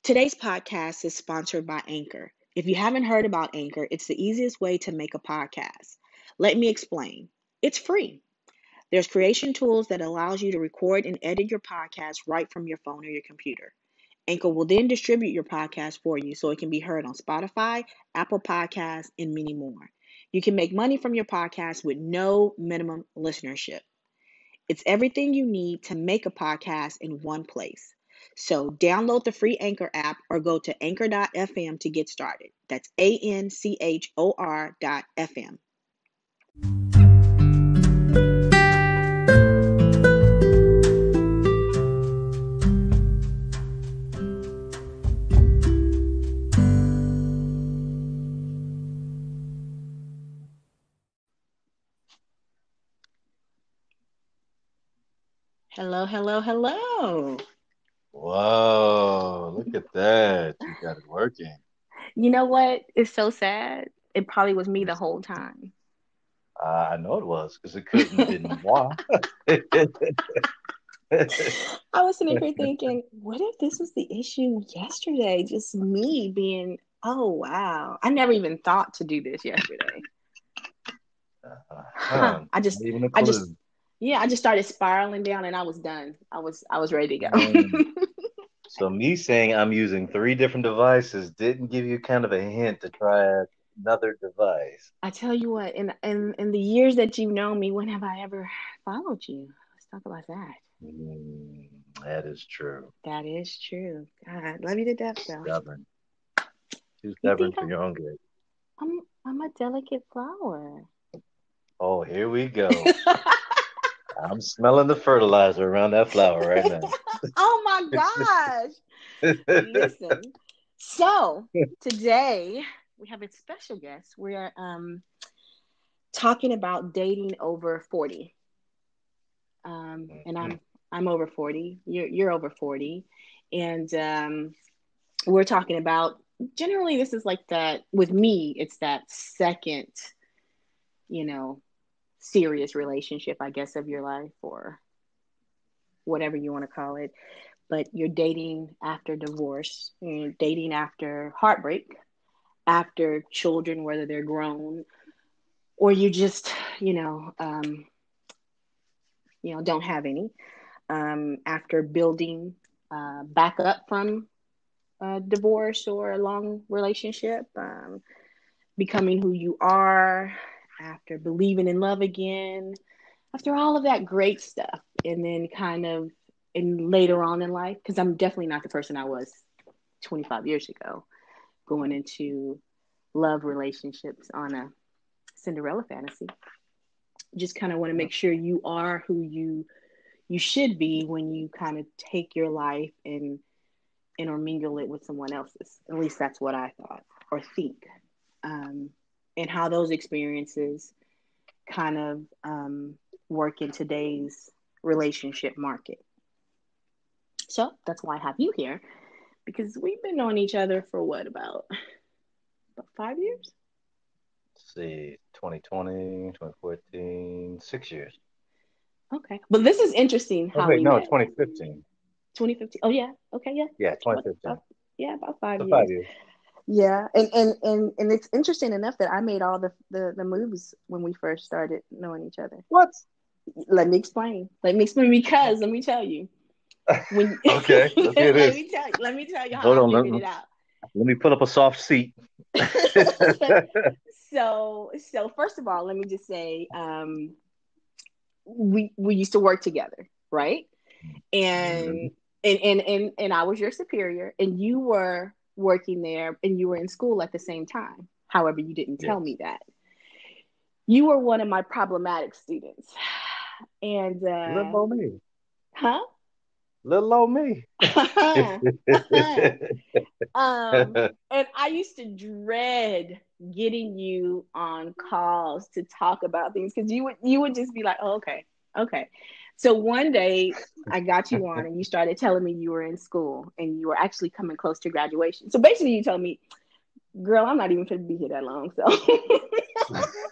Today's podcast is sponsored by Anchor. If you haven't heard about Anchor, it's the easiest way to make a podcast. Let me explain. It's free. There's creation tools that allows you to record and edit your podcast right from your phone or your computer. Anchor will then distribute your podcast for you so it can be heard on Spotify, Apple Podcasts, and many more. You can make money from your podcast with no minimum listenership. It's everything you need to make a podcast in one place. So download the free Anchor app or go to anchor.fm to get started. That's ANCHOR.FM. Hello, hello, hello. Whoa, look at that. You got it working. You know what? It's so sad. It probably was me the whole time. I know it was because it couldn't have been moi. I was sitting here thinking, what if this was the issue yesterday? Just me being, oh, wow. I never even thought to do this yesterday. I just started spiraling down and I was done. I was ready to go. So me saying I'm using 3 different devices didn't give you kind of a hint to try another device. I tell you what, in the years that you've known me, when have I ever followed you? Let's talk about that. That is true. That is true. God, love you to death, though. Stubborn. Too stubborn for your own good. I'm a delicate flower. Oh, here we go. I'm smelling the fertilizer around that flower right now. Oh my gosh. Listen. So today we have a special guest. We're talking about dating over 40. And I'm over 40. You're over 40. And we're talking about, generally this is like that, with me, it's that second, serious relationship, I guess, of your life, or whatever you want to call it. But you're dating after divorce, you're dating after heartbreak, after children, whether they're grown, or you just, don't have any, after building back up from a divorce or a long relationship, becoming who you are, after believing in love again, after all of that great stuff. And then kind of later on in life, because I'm definitely not the person I was 25 years ago, going into love relationships on a Cinderella fantasy. Just kind of want to make sure you are who you should be when you kind of take your life and intermingle it with someone else's. At least that's what I thought or think. And how those experiences kind of work in today's relationship market. So that's why I have you here, because we've been knowing each other for what, about 5 years? Let's see, 2020, 2014, 6 years. Okay. But this is interesting how we met. 2015. 2015. Oh, yeah. Okay, yeah. Yeah, 2015. About 5 years. 5 years. Yeah, and it's interesting enough that I made all the moves when we first started knowing each other. What? Let me explain because let me tell you. When, okay, let's hear this. Let me tell you how I figured it out. Let me pull up a soft seat. So first of all, let me just say, we used to work together, right? And I was your superior, and you were working there, and you were in school at the same time. However, you didn't tell me that. You were one of my problematic students. And little old me. Huh? Little old me. And I used to dread getting you on calls to talk about things, because you would just be like, oh, okay. So one day I got you on and you started telling me you were in school and you were actually coming close to graduation. So basically you told me, girl, I'm not even going to be here that long. So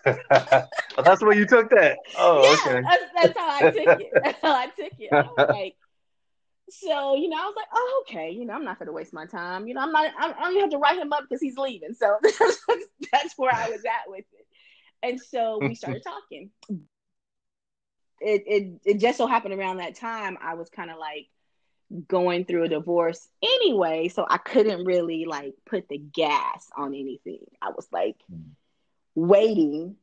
well, that's where you took that. Oh, yeah, okay. That's how I took it. I was like, So, I was like, oh, okay, I'm not going to waste my time. I don't even have to write him up because he's leaving. So that's where I was at with it. And so we started talking. It just so happened around that time, I was kind of like going through a divorce anyway. So I couldn't really like put the gas on anything. I was like waiting.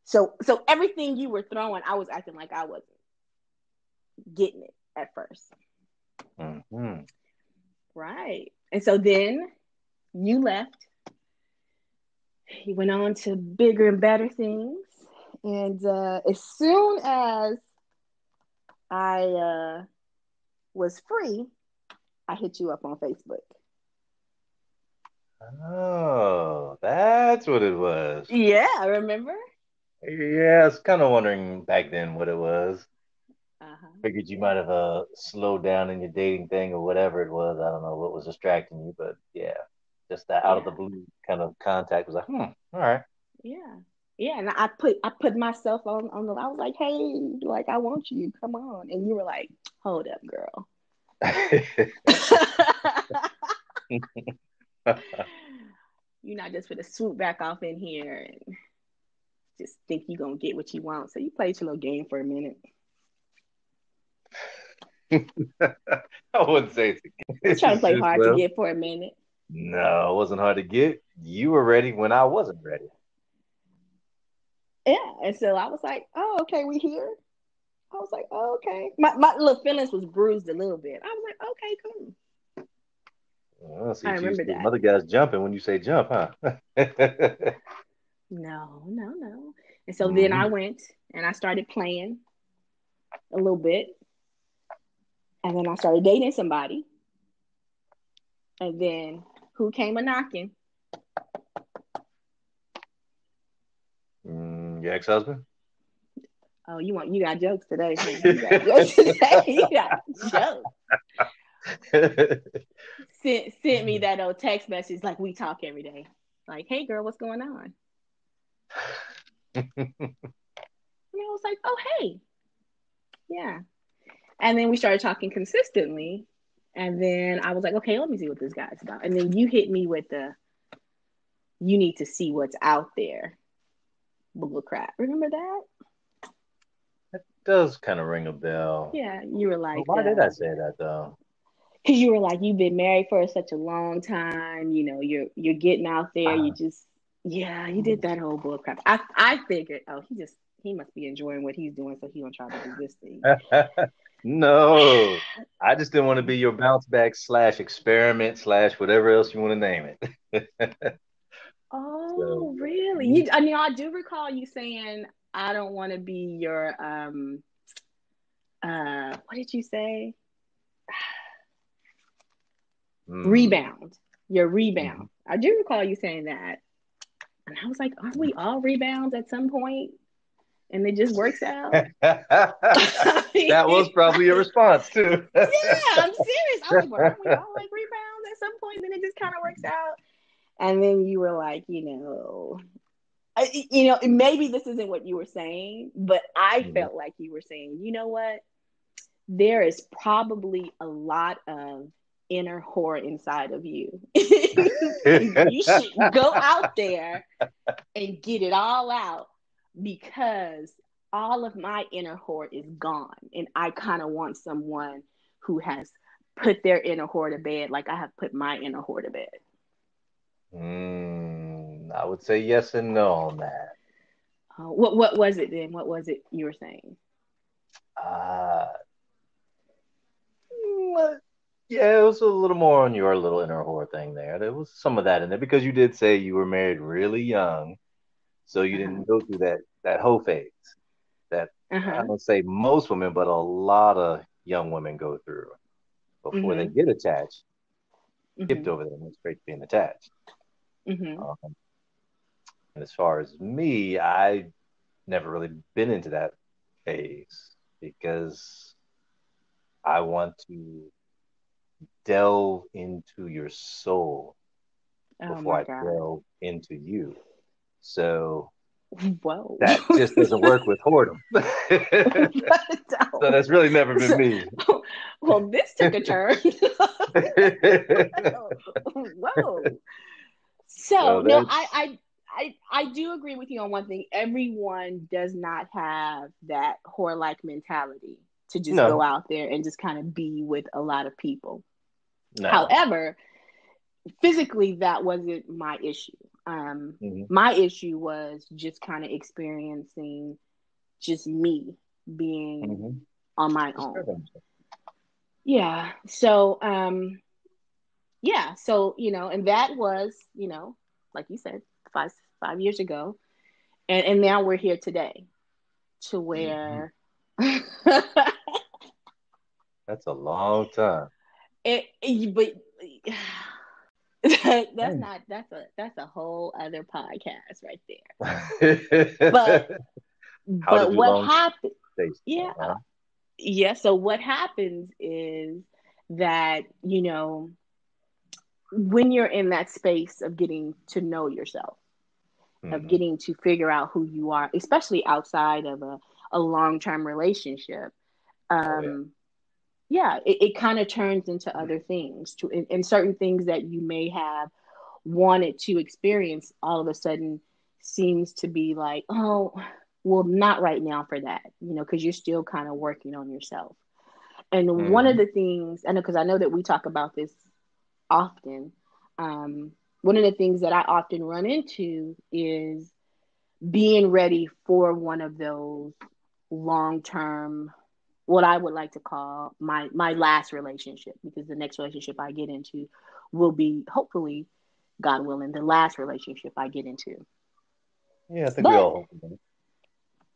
So everything you were throwing, I was acting like I wasn't getting it at first. Mm-hmm. Right. And so then you left. He went on to bigger and better things. And as soon as I was free, I hit you up on Facebook. Oh, that's what it was. Yeah, remember? Yeah, I was kind of wondering back then what it was. Uh-huh. Figured you might Yeah. have slowed down in your dating thing or whatever it was. I don't know what was distracting you, but yeah, just that out of the Yeah. blue kind of contact was like, all right. Yeah. Yeah. And I put myself on the I was like, hey, like I want you. Come on. And you were like, hold up, girl. You're not just for to swoop back off in here and just think you're gonna get what you want. So you played your little game for a minute. I wouldn't say Just it's trying to just, play just hard to well, get for a minute. no, it wasn't hard to get. You were ready when I wasn't ready. Yeah. And so I was like, oh, okay, we here. I was like, oh, okay. My little feelings was bruised a little bit. I was like, okay, cool. Well, see, I you remember see some that. other guys jumping when you say jump, huh? No, no, no. And so then I hmm went and I started playing a little bit. And then I started dating somebody. And then who came a knocking? Your ex-husband? Oh, you got jokes today, huh? You got jokes today. You got jokes. Sent me that old text message like we talk every day. Like, hey girl, what's going on? And I was like, oh hey, yeah. And then we started talking consistently. And then I was like, okay, let me see what this guy's about. And then you hit me with the you need to see what's out there. Bullcrap. Remember that? Does kind of ring a bell. Yeah, you were But like, why did I say that though? because you were like, you've been married for such a long time. You're getting out there. You Ah. just, yeah, you did that whole bullcrap. I figured, oh, he must be enjoying what he's doing, so he don't try to do this thing. No, I just didn't want to be your bounce back slash experiment slash whatever else you want to name it. So, Oh, really? mm, I do recall you saying, I don't want to be your what did you say? mm, Rebound. Your mhm. rebound. I do recall you saying that. And I was like, aren't we all rebounds at some point? And it just works out. I That was probably your mean, response too. yeah, I'm serious. I was like, well, aren't we all like rebounds at some point? Then it just kind of works out. And then you were like, maybe this isn't what you were saying, but I Mhm. felt like you were saying, you know what? There is probably a lot of inner horror inside of you. And you should go out there and get it all out because all of my inner horror is gone. And I kind of want someone who has put their inner horror to bed like I have put my inner horror to bed. I would say yes and no on that. What was it then? What was it you were saying? Uh, yeah, it was a little more on your little inner horror thing there. There was some of that in there because you did say you were married really young, so you Uh-huh. didn't go through that whole phase that I Uh-huh. don't say most women, but a lot of young women go through before they Mm-hmm. get attached. Skipped Mm-hmm. over there and went straight to being attached. Mm-hmm. Um, and as far as me, I never really been into that phase because I want to delve into your soul Oh before my I God. delve into you. So Whoa. That just doesn't work with whoredom. So that's really never been me. Well, this took a turn. Whoa. So So no, that's I do agree with you on one thing. Everyone does not have that whore-like mentality to just go no, out there and just kind of be with a lot of people. no. However, physically, that wasn't my issue. Hmm. My issue was just kind of experiencing just me being Hmm. on my own. Disturbing. Yeah. So, yeah. So, and that was, like you said, five years ago. And now we're here today to Hmm. where That's a long time. but Mm. that's a whole other podcast right there. But How to but do what long happened? stays, Yeah, huh? yeah. So what happens is that when you're in that space of getting to know yourself, of Hmm. getting to figure out who you are, especially outside of a long-term relationship. Oh yeah. um yeah, it kind of turns into other things and certain things that you may have wanted to experience all of a sudden seems to be like, oh, well, not right now for that, because you're still kind of working on yourself. And one of Hmm. the things I know, because I know that we talk about this often, one of the things that I often run into is being ready for one of those long term, what I would like to call my last relationship, because the next relationship I get into will be, hopefully, God willing, the last relationship I get into. Yeah, I think we But all hope for that.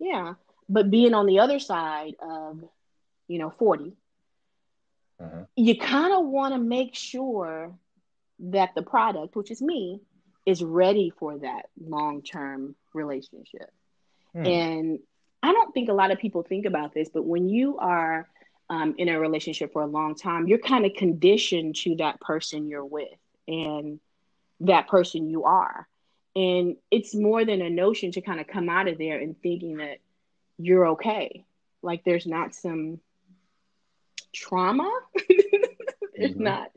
yeah, but being on the other side of 40, Hmm. you kind of want to make sure that the product, which is me, is ready for that long term relationship. Hmm. And I don't think a lot of people think about this, but when you are in a relationship for a long time, you're kind of conditioned to that person you're with and that person you are. And it's more than a notion to kind of come out of there and thinking that you're okay. Like there's not some trauma, there's Hmm. not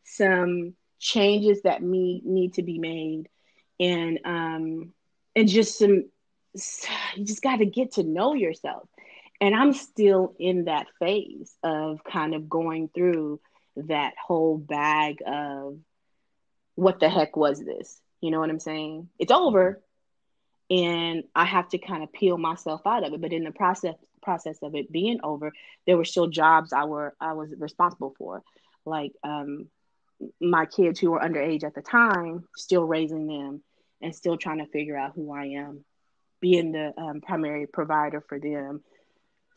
some changes that need to be made, and just some, you just got to get to know yourself. And I'm still in that phase of kind of going through that whole bag of what the heck was this, you know what I'm saying? It's Hmm. over, and I have to kind of peel myself out of it. But in the process of it being over, there were still jobs I was responsible for, like my kids who were underage at the time, still raising them and still trying to figure out who I am, being the primary provider for them.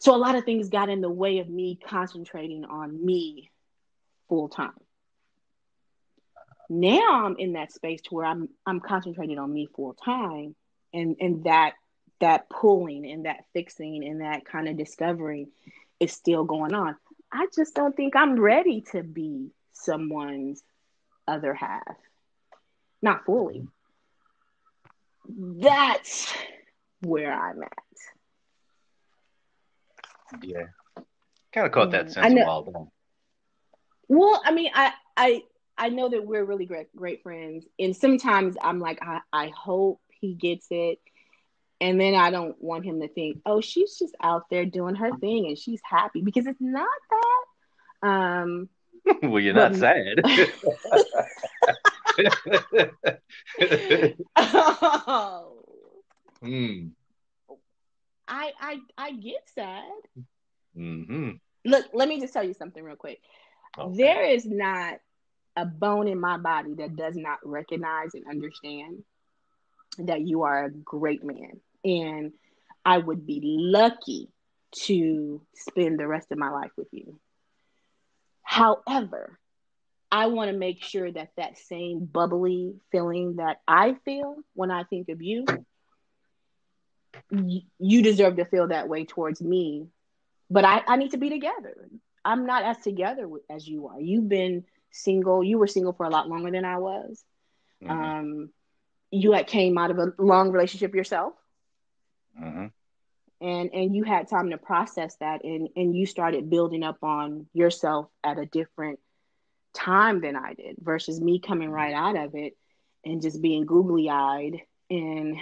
So a lot of things got in the way of me concentrating on me full time. Now I'm in that space to where I'm concentrating on me full time, and that pulling and that fixing and that kind of discovering is still going on. I just don't think I'm ready to be someone's other half. Not fully. That's where I'm at. Yeah, kind of caught that I sense a know. while back. Well, I mean, I know that we're really great friends, and sometimes I'm like, I hope he gets it, and then I don't want him to think, oh, she's just out there doing her thing and she's happy, because it's not that. Well, you're But not sad. oh, Hmm. I get sad. Hmm. Look, let me just tell you something real quick. Okay. There is not a bone in my body that does not recognize and understand that you are a great man. And I would be lucky to spend the rest of my life with you. However, I want to make sure that that same bubbly feeling that I feel when I think of you, you deserve to feel that way towards me. But I need to be together. I'm not as together as you are. You've been single. You were single for a lot longer than I was. Hmm. Um, you had came out of a long relationship yourself. Mm-hmm. And you had time to process that, and you started building up on yourself at a different time than I did, versus me coming right out of it and just being googly eyed. And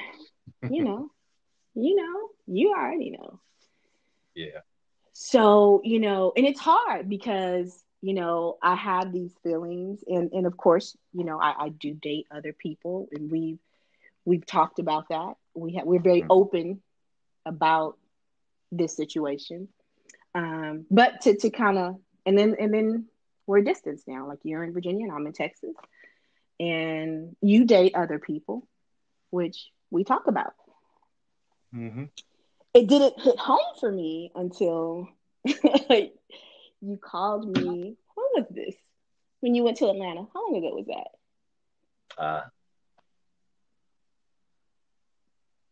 you know, you already know. Yeah. So, and it's hard because, I have these feelings, and of course, I do date other people, and we've talked about that. We're very Mm-hmm. open about this situation. But to kind of, and then we're distance now. Like, you're in Virginia and I'm in Texas, and you date other people, which we talk about. Mm-hmm. It didn't hit home for me until like, you called me. When was this? When you went to Atlanta? How long ago was that? Uh,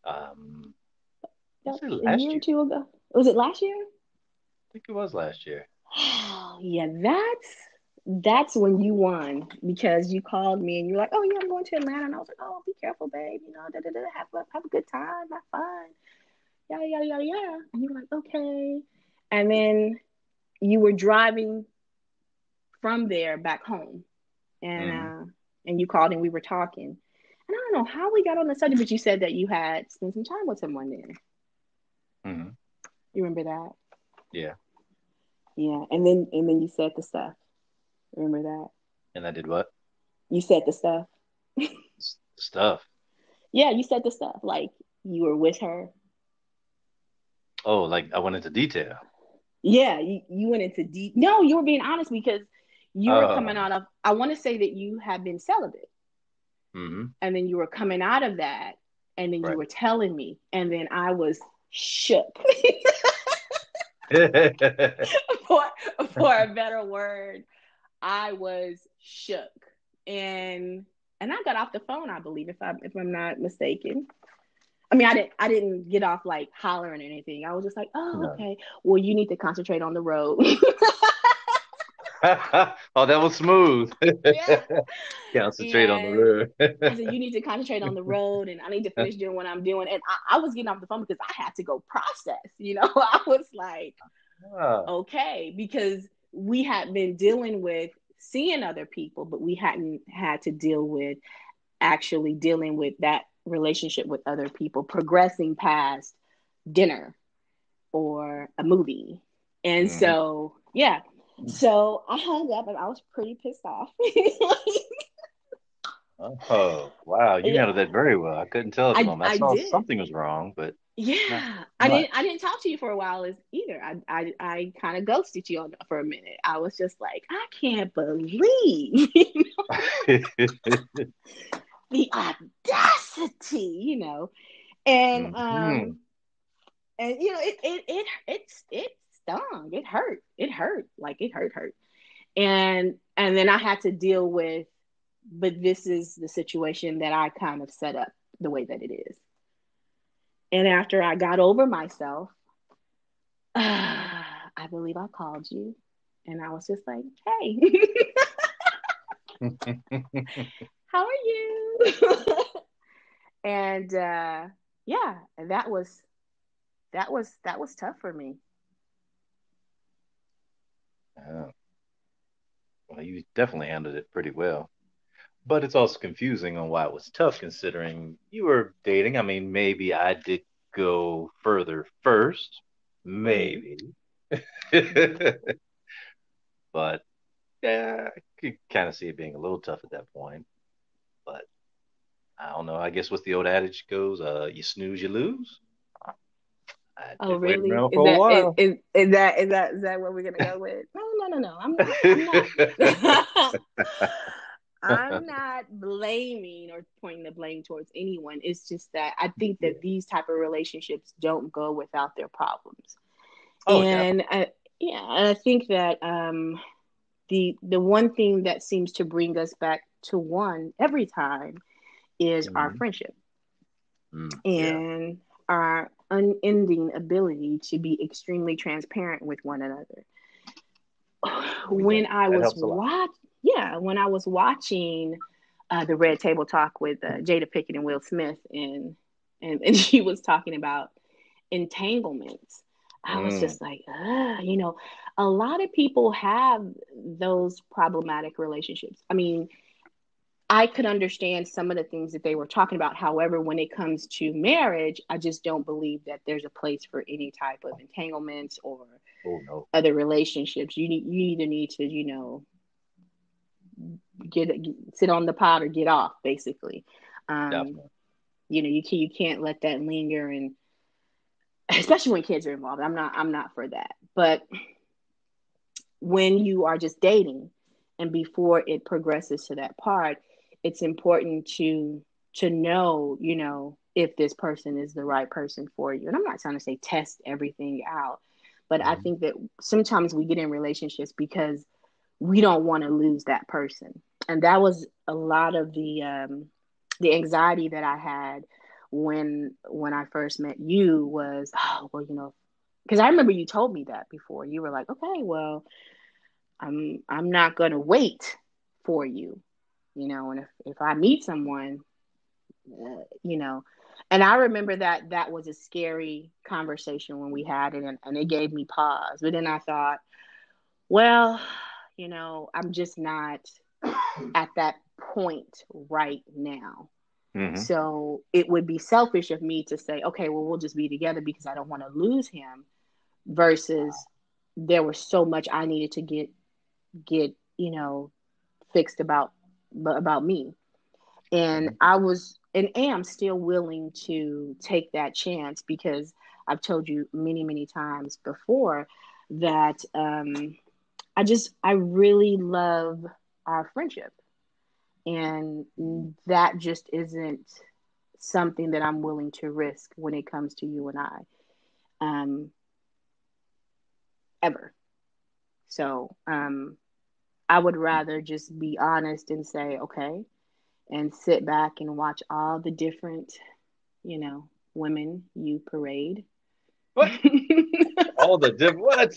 um, That was it a year last or year? two ago? Was it last year? I think it was last year. Yeah, that's when you won, because you called me and you're like, "Oh yeah, I'm going to Atlanta," and I was like, "Oh, be careful, babe. Da, da, da, have a good time, have fun, yada yada yada yada." And you were like, "Okay," and then you were driving from there back home, and Mm-hmm. uh, and you called and we were talking, and I don't know how we got on the subject, but you said that you had spent some time with someone there. Mm-hmm. You remember that? Yeah. Yeah, and then you said the stuff. Remember that? And I did what? You said the stuff. Stuff. Yeah, you said the stuff. Like, you were with her. Oh, like I went into detail. Yeah, you went into deep. No, you were being honest, because you were coming Oh. out of. I want to say that you had been celibate, Mm-hmm. and then you were coming out of that, and then you Right. were telling me, and then I was shook. for for a better word, I was shook, and I got off the phone, I believe, if I'm not mistaken. I mean, I didn't get off like hollering or anything. I was just like, "Oh, No. okay. Well, you need to concentrate on the road." Oh, that was smooth. Yeah. Concentrate on the And I road. said, "You need to concentrate on the road, and I need to finish doing what I'm doing." And I was getting off the phone because I had to go process. I was like, Ah, okay, because we had been dealing with seeing other people, but we hadn't had to deal with actually dealing with that relationship with other people, progressing past dinner or a movie. And mhm. so, yeah. So I hung up and I was pretty pissed off. Oh, wow. You Yeah, handled that very well. I couldn't tell at the I moment. I I saw did. something was wrong, but not Yeah, I much. didn't talk to you for a while as either. I kind of ghosted you for a minute. I was just like, I can't believe the audacity, and Hmm. it stung. It hurt, like it hurt. And then I had to deal with, but this is the situation that I kind of set up the way that it is. And after I got over myself, I believe I called you, and I was just like, "Hey, how are you?" And yeah, and that was tough for me. Oh, well, you definitely handled it pretty well. But it's also confusing on why it was tough considering you were dating. I mean, maybe I did go further first. Hmm. Maybe. Hmm. But yeah, I could kind of see it being a little tough at that point. But I don't know. I guess what the old adage goes, you snooze, you lose. I've Oh, been waiting really? around Is for a that is, while. is is that is that what we're gonna go with? No, no, no, no. I'm not. I'm not. I'm not blaming or pointing the blame towards anyone. It's just that I think Yeah. that these type of relationships don't go without their problems. Oh, And definitely. yeah, and I think that the one thing that seems to bring us back to one every time is our Hmm. friendship Yeah. and our unending ability to be extremely transparent with one another. Oh, yeah. When I That was helps a lot. watch Yeah, when I was watching the Red Table Talk with Jada Pickett and Will Smith, and she was talking about entanglements. I was Mm. just like, you know, a lot of people have those problematic relationships. I mean, I could understand some of the things that they were talking about. However, when it comes to marriage, I just don't believe that there's a place for any type of entanglements or Oh no, other relationships. You either need to, get sit on the pot or get off, basically. Um, definitely. you can't let that linger, and especially when kids are involved. I'm not for that. But when you are just dating and before it progresses to that part, it's important to know, if this person is the right person for you. And I'm not trying to say test everything out, but I Mhm. think that sometimes we get in relationships because we don't want to lose that person. And that was a lot of the anxiety that I had when I first met you was, oh, well, because I remember you told me that before. You were like, okay, well, I'm not gonna wait for you, and if I meet someone, you know, and I remember that was a scary conversation when we had it, and it gave me pause. But then I thought, well, I'm just not at that point right now. Mhm. So it would be selfish of me to say, okay, well, we'll just be together because I don't want to lose him, versus there was so much I needed to get fixed about me. And Mhm. I was and am still willing to take that chance because I've told you many, many times before that I really love our friendship, and that just isn't something that I'm willing to risk when it comes to you and I, um ever. So I would rather just be honest and say, okay, and sit back and watch all the different, women you parade. What? All the different what?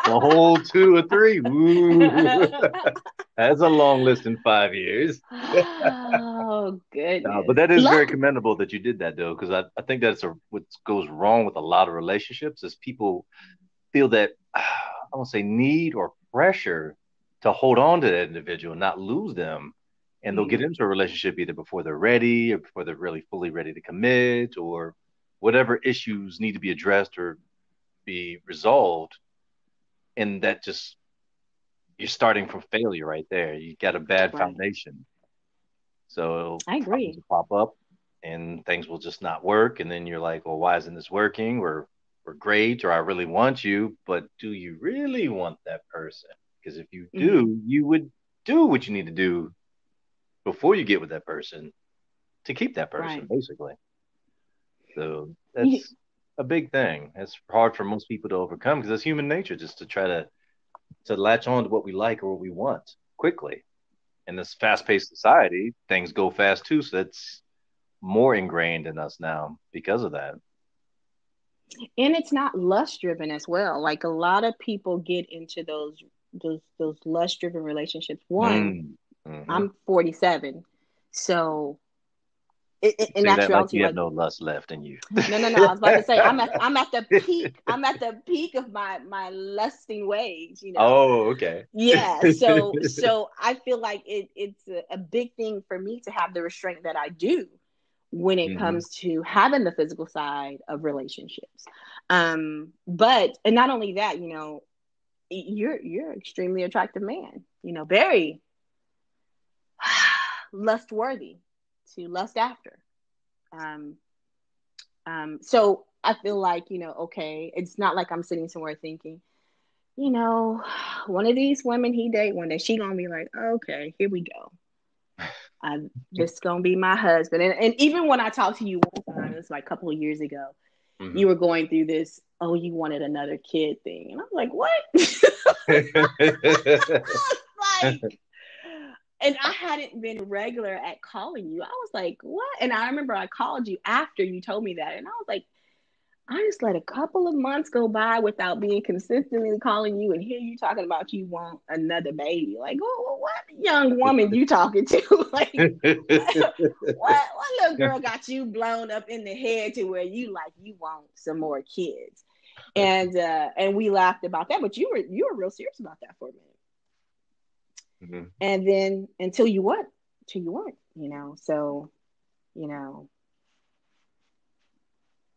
The whole two or three. Ooh. That's a long list in 5 years. Oh No, goodness. but that is very Luck. commendable that you did that though, because I think that's what goes wrong with a lot of relationships is people feel that I won't say need or pressure to hold on to that individual and not lose them. And they'll get Mm-hmm. into a relationship either before they're ready or before they're really fully ready to commit or whatever issues need to be addressed or be resolved. And that just, you're starting from failure right there. You got a bad Right. foundation. So I problems agree. will pop up and things will just not work. And then you're like, well, why isn't this working? We're great, or I really want you, but do you really want that person? Because if you Mm-hmm. do, you would do what you need to do before you get with that person to keep that person, Right. basically. So You, that's a big thing. It's hard for most people to overcome because it's human nature just to try to latch on to what we like or what we want quickly. In this fast-paced society, things go fast too, so that's more ingrained in us now because of that. and it's not lust driven as well. Like a lot of people get into those lust driven relationships. One, Mm. Hmm. I'm 47, so You in say that like actuality, you have like, no lust left in you. no. I was about to say I'm at the peak. I'm at the peak of my lusting ways. Oh, okay. Yeah. So I feel like it's a big thing for me to have the restraint that I do when it Hmm. comes to having the physical side of relationships. But and not only that, you're an extremely attractive man. Very lust worthy to lust after. Um, so I feel like, okay, it's not like I'm sitting somewhere thinking, you know, one of these women he date one day, she gonna be like, okay, here we go. This gonna be my husband. And even when I talked to you one time, it was like a couple of years ago, Hmm. you were going through this, oh, you wanted another kid thing. And I was like, what? Like, and I hadn't been regular at calling you. I was like, what? And I remember I called you after you told me that. And I was like, I just let a couple of months go by without being consistently calling you and hear you talking about you want another baby. Like, what young woman you talking to? Like, what little girl got you blown up in the head to where you want some more kids? And we laughed about that, but you were real serious about that for a minute. Mhm. And then until you weren't, So, you know,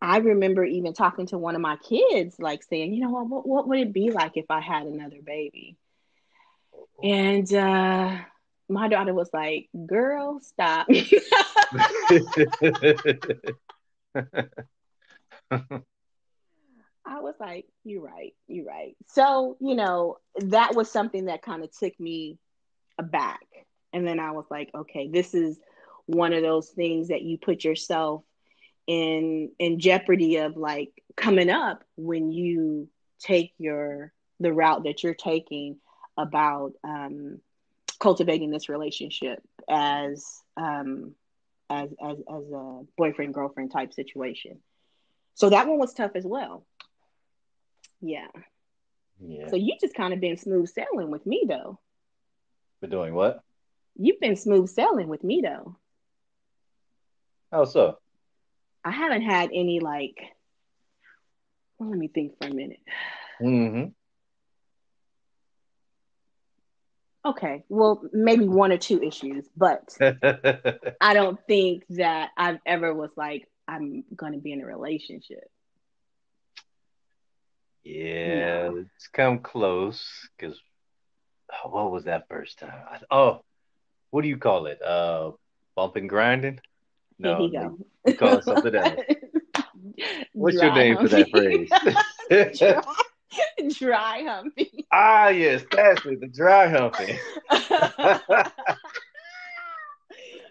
I remember even talking to one of my kids, like saying, what would it be like if I had another baby? And my daughter was like, girl, stop. I was like, you're right. You're right. So, that was something that kind of took me aback. And then I was like, okay, this is one of those things that you put yourself in jeopardy of like coming up when you take the route that you're taking about cultivating this relationship as a boyfriend girlfriend type situation. So that one was tough as well. Yeah. Yeah. So you just kind of been smooth sailing with me though. We're doing what? You've been smooth sailing with me though. How so? I haven't had any like. Well, let me think for a minute. Hmm. Okay, well, maybe one or two issues, but I don't think that I've ever was like, I'm going to be in a relationship. Yeah, No. it's come close because what was that first time? Oh, what do you call it? Bumping grinding? Here No, he no, go. you call it something else. What's your Dry name for that humping. phrase? dry, dry humping. Ah, yes, that's it, the dry humping.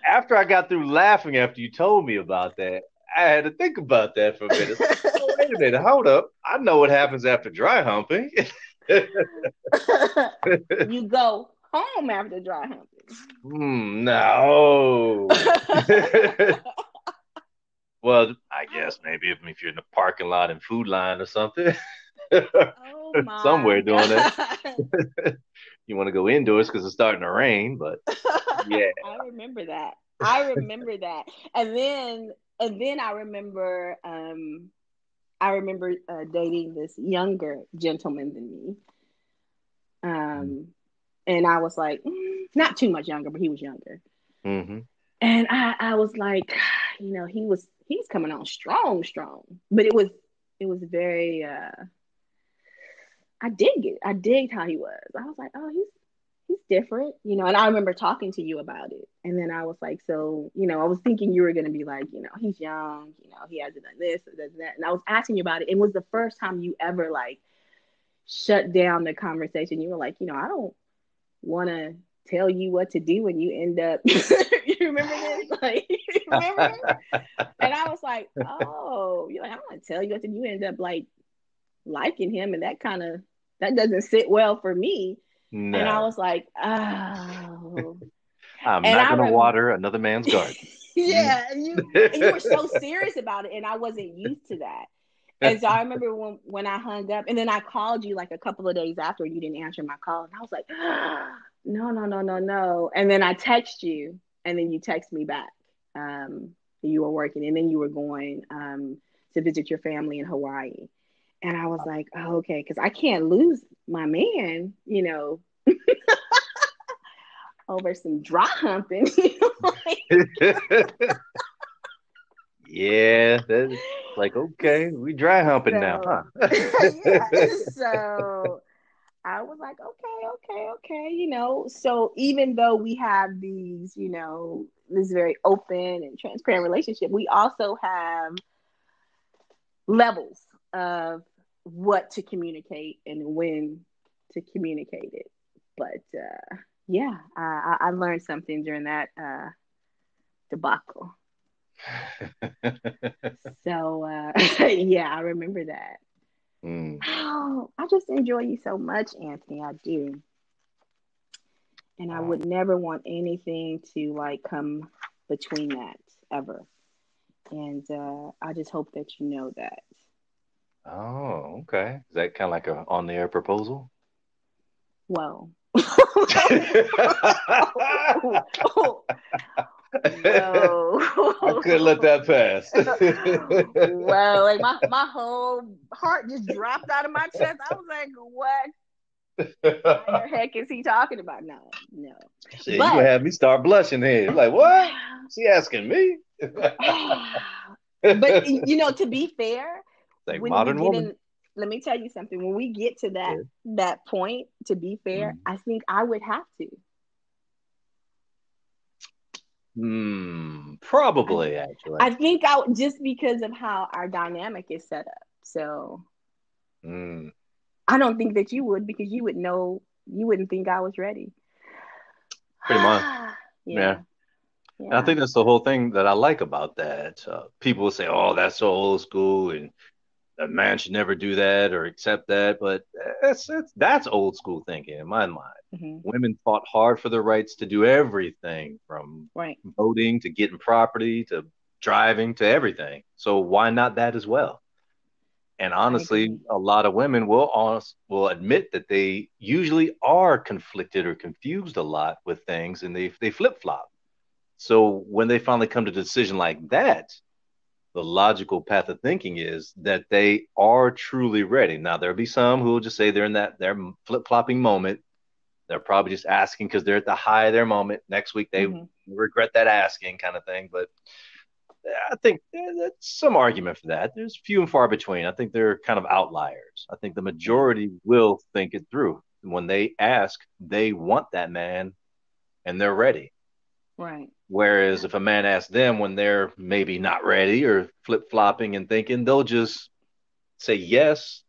After I got through laughing after you told me about that, I had to think about that for a minute. It's like, oh, wait a minute, hold up. I know what happens after dry humping. You go home after dry humping. No. Well, I guess maybe if you're in the parking lot and food line or something, Oh my somewhere doing that. God. You want to go indoors because it's starting to rain, but yeah. I remember that. I remember that. And then I remember dating this younger gentleman than me. Um and I was like, not too much younger, but he was younger. Mm-hmm. And I was like, he was coming on strong, strong. But it was very I digged how he was. I was like, oh, he's different, and I remember talking to you about it. And then I was like, so, I was thinking you were gonna be like, he's young, he hasn't done this or done that. And I was asking you about it. It was the first time you ever like shut down the conversation. You were like, I don't wanna tell you what to do when you end up you remember this? Like you remember? And I was like, oh, you're like, I don't want to tell you what to do. You end up like liking him, and that doesn't sit well for me. And I No, was like, oh. I'm And not I gonna remember, water another man's garden. Mm. yeah, and you were so serious about it, and I wasn't used to that. And so I remember when I hung up, and then I called you like a couple of days after, and you didn't answer my call, and I was like, no, no, no, no, no. And then I text you, and then you text me back. You were working, and then you were going to visit your family in Hawaii. And I was like, oh, okay, because I can't lose my man, over some dry humping. Yeah, that's like okay, we dry humping now, So, huh? yeah. So I was like, okay, okay, okay, So even though we have these, this very open and transparent relationship, we also have levels of what to communicate and when to communicate it. But yeah, I learned something during that debacle. So yeah, I remember that. Mm. Oh, I just enjoy you so much, Anthony. I do. And I Oh, would never want anything to like come between that ever. And I just hope that you know that. Oh, okay. Is that kind of like a on the air proposal? Whoa. I Whoa. couldn't let that pass. Well, like my whole heart just dropped out of my chest. I was like, what in the heck is he talking about? No, no. Shit, you gonna But have me start blushing here. Like, what? She asking me? but to be fair, Like when we modern get woman. in, let me tell you something. When we get to Yeah. that point, to be fair, Mm. I think I would have to. I Probably actually. I think I just because of how our dynamic is set up. So Mm, I don't think that you would because you would know you wouldn't think I was ready. pretty much. Yeah. Yeah, And I yeah. think that's the whole thing that I like about that. People will say, "Oh, that's so old school," and a man should never do that or accept that. But that's old school thinking in my mind. Hmm. Women fought hard for their rights to do everything from Right. voting to getting property to driving to everything. So why not that as well? And I honestly, agree. a lot of women will admit that they usually are conflicted or confused a lot with things, and they flip flop. So when they finally come to a decision like that, the logical path of thinking is that they are truly ready. Now there'll be some who will just say they're in that their flip flopping moment. They're probably just asking because they're at the high of their moment. Next week they Hmm. regret that asking kind of thing. But I think there's some argument for that. There's few and far between. I think they're kind of outliers. I think the Yeah. majority will think it through. When they ask, they want that man and they're ready. Right. Whereas Yeah. if a man asks them when they're maybe not ready or flip flopping and thinking, they'll just say yes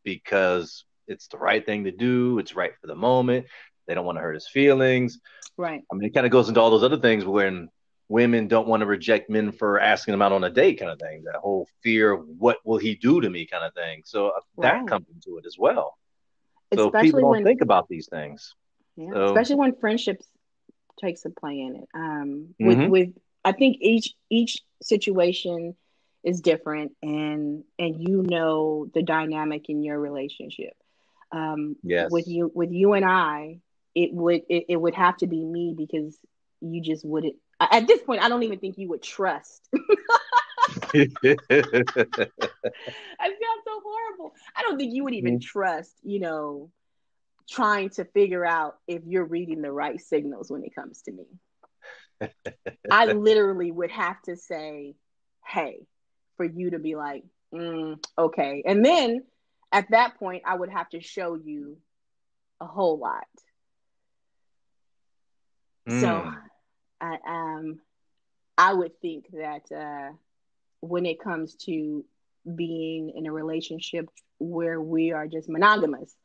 because it's the right thing to do. It's right for the moment. They don't want to hurt his feelings. Right. I mean, it kind of goes into all those other things when women don't want to reject men for asking them out on a date kind of thing. That whole fear of what will he do to me kind of thing. So that Right. comes into it as well. So people Especially don't when think about these things. Yeah, So, especially when friendships takes a play in it. mm-hmm. With I think each situation is different, and the dynamic in your relationship. Yes. With you and I, it would have to be me because you just wouldn't. At this point, I don't even think you would trust. I feel so horrible. I don't think you would even trust. Trying to figure out if you're reading the right signals when it comes to me. I literally would have to say, hey, for you to be like, okay. And then at that point, I would have to show you a whole lot. So Mm. I, I would think that when it comes to being in a relationship where we are just monogamous,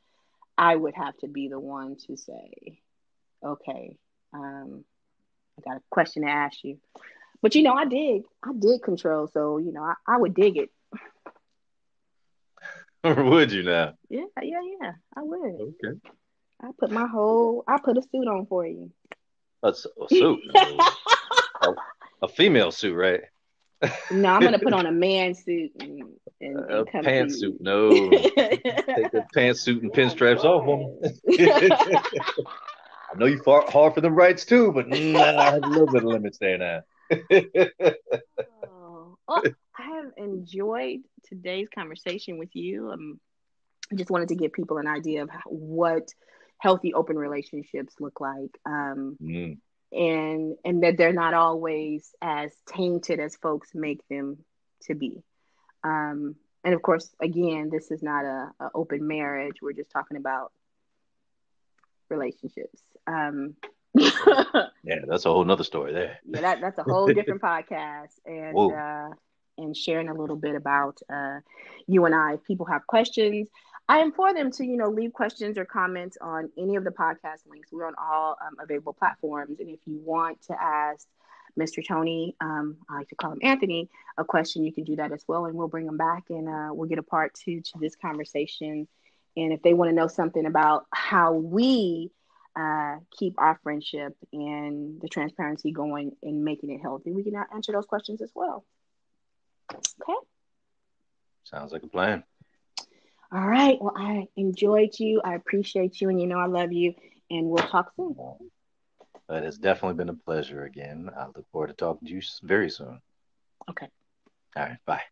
I would have to be the one to say, okay, I got a question to ask you. But I dig control, so I would dig it. Or would you now? Yeah, yeah, yeah. I would. Okay. I put a suit on for you. A suit. No. A, a female suit, right? No, I'm gonna put on a man suit and A come to pantsuit. you. No. Take the pantsuit and Yeah, pinstripes off, woman. go I ahead. know you fought hard for them rights too, but I have a little bit of limits there now. Oh, well, I have enjoyed today's conversation with you. I just wanted to give people an idea of what healthy open relationships look like, Mm, and that they're not always as tainted as folks make them to be. And of course, again, this is not a open marriage. We're just talking about relationships. Yeah, yeah, that's a whole nother story there. that's a whole different podcast, Whoa. and sharing a little bit about you and I. If people have questions, I implore them to leave questions or comments on any of the podcast links. We're on all available platforms, and if you want to ask Mr. Tony, I like to call him Anthony, a question, you can do that as well, and we'll bring them back, and we'll get a part two to this conversation. And if they want to know something about how we keep our friendship and the transparency going and making it healthy, we can answer those questions as well. Okay. Sounds like a plan. All right. Well, I enjoyed you. I appreciate you, and you know I love you. And we'll talk soon. But it's definitely been a pleasure again. I look forward to talking to you very soon. Okay. All right, bye.